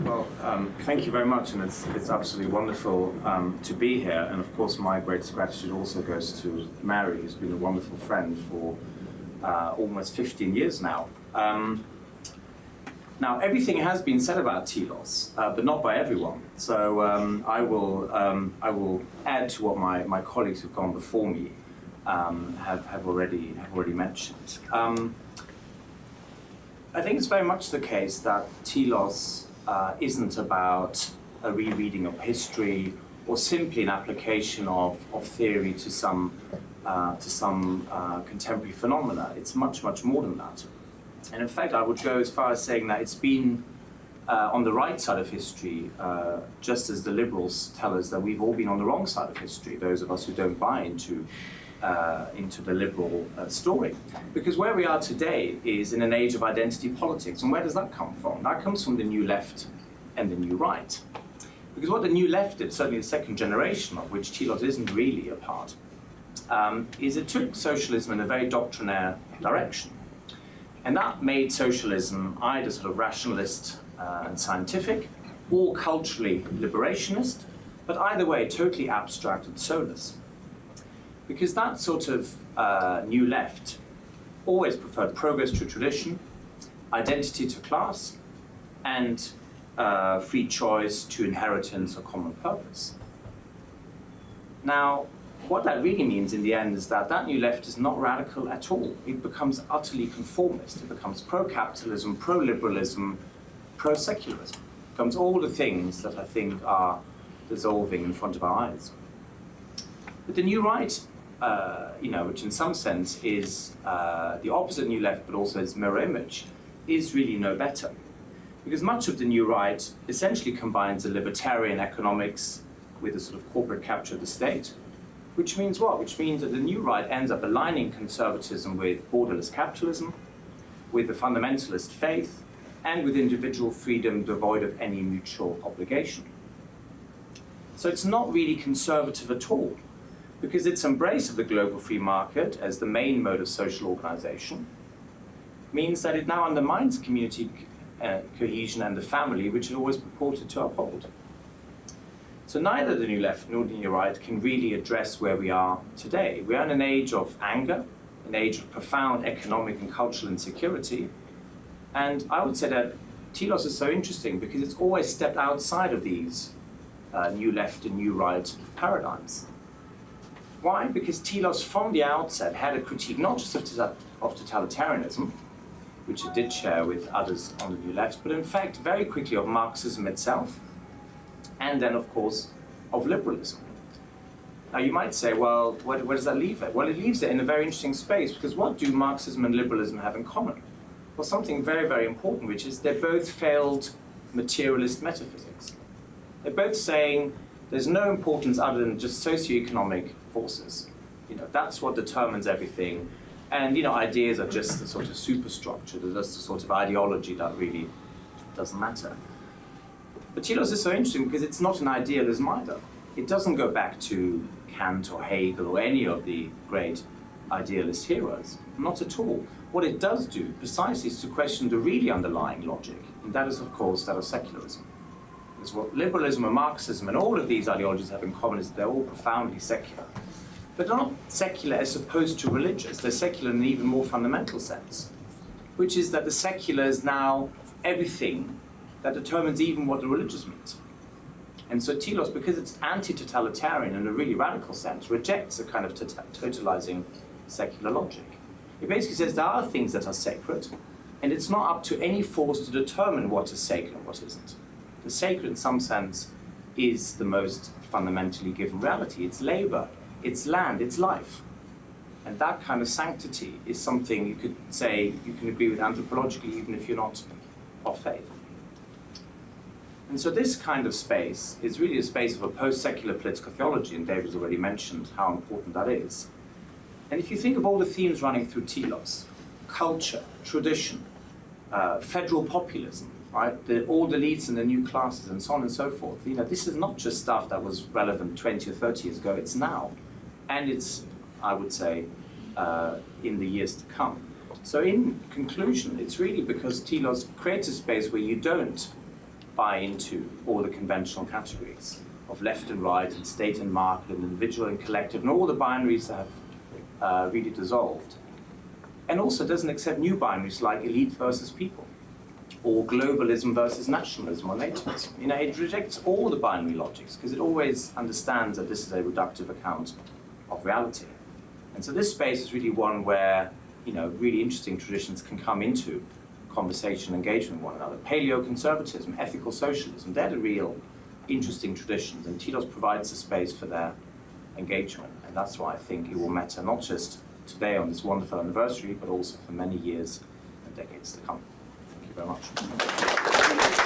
Well, thank you very much, and it's absolutely wonderful to be here. And of course, my greatest gratitude also goes to Mary, who's been a wonderful friend for almost 15 years now. Now, everything has been said about Telos, but not by everyone. So I will add to what my colleagues who've gone before me have already mentioned. I think it's very much the case that Telos isn't about a rereading of history or simply an application of theory to some contemporary phenomena. It's much more than that. And in fact, I would go as far as saying that it's been on the right side of history, just as the liberals tell us that we've all been on the wrong side of history, those of us who don't buy into the liberal story. Because where we are today is in an age of identity politics. And where does that come from? That comes from the new left and the new right. Because what the new left did, certainly the second generation, of which Telos isn't really a part, is it took socialism in a very doctrinaire direction. And that made socialism either sort of rationalist and scientific, or culturally liberationist, but either way, totally abstract and soulless. Because that sort of new left always preferred progress to tradition, identity to class, and free choice to inheritance or common purpose. Now, what that really means in the end is that that new left is not radical at all. It becomes utterly conformist. It becomes pro-capitalism, pro-liberalism, pro-secularism. It becomes all the things that I think are dissolving in front of our eyes. But the new right, which in some sense is the opposite new left, but also its mirror image, is really no better. Because much of the new right essentially combines a libertarian economics with a sort of corporate capture of the state. Which means what? Which means that the new right ends up aligning conservatism with borderless capitalism, with the fundamentalist faith, and with individual freedom devoid of any mutual obligation. So it's not really conservative at all, because its embrace of the global free market as the main mode of social organization means that it now undermines community cohesion and the family, which it always purported to uphold. So neither the new left nor the new right can really address where we are today. We are in an age of anger, an age of profound economic and cultural insecurity. And I would say that Telos is so interesting because it's always stepped outside of these new left and new right paradigms. Why? Because Telos from the outset had a critique not just of totalitarianism, which it did share with others on the new left, but in fact very quickly of Marxism itself, and then, of course, of liberalism. Now, you might say, well, where does that leave it? Well, it leaves it in a very interesting space, because what do Marxism and liberalism have in common? Well, something very important, which is they're both failed materialist metaphysics. They're both saying there's no importance other than just socioeconomic forces. That's what determines everything. And, ideas are just the sort of superstructure, they're just the sort of ideology that really doesn't matter. But Telos is so interesting because it's not an idealism either. It doesn't go back to Kant or Hegel or any of the great idealist heroes. Not at all. What it does do precisely is to question the really underlying logic, and that is, of course, that of secularism. Because what liberalism and Marxism and all of these ideologies have in common is that they're all profoundly secular. But they're not secular as opposed to religious. They're secular in an even more fundamental sense, which is that the secular is now everything that determines even what the religious means. And so Telos, because it's anti-totalitarian in a really radical sense, rejects a kind of totalizing secular logic. It basically says there are things that are sacred, and it's not up to any force to determine what is sacred and what isn't. The sacred, in some sense, is the most fundamentally given reality. It's labor, it's land, it's life. And that kind of sanctity is something you could say you can agree with anthropologically, even if you're not of faith. And so this kind of space is really a space of a post-secular political theology, and David's already mentioned how important that is. And if you think of all the themes running through Telos, culture, tradition, federal populism, right? All the elites and the new classes and so on and so forth. This is not just stuff that was relevant 20 or 30 years ago, it's now. And it's, I would say, in the years to come. So in conclusion, it's really because Telos creates a space where you don't buy into all the conventional categories of left and right and state and market and individual and collective and all the binaries that have really dissolved. And also doesn't accept new binaries like elite versus people, or globalism versus nationalism or nativism. You know, it rejects all the binary logics because it always understands that this is a reductive account of reality. And so this space is really one where, you know, really interesting traditions can come into conversation and engagement with one another. Paleoconservatism, ethical socialism, they're the real interesting traditions, and Telos provides a space for their engagement. And that's why I think it will matter not just today on this wonderful anniversary, but also for many years and decades to come. Thank you very much.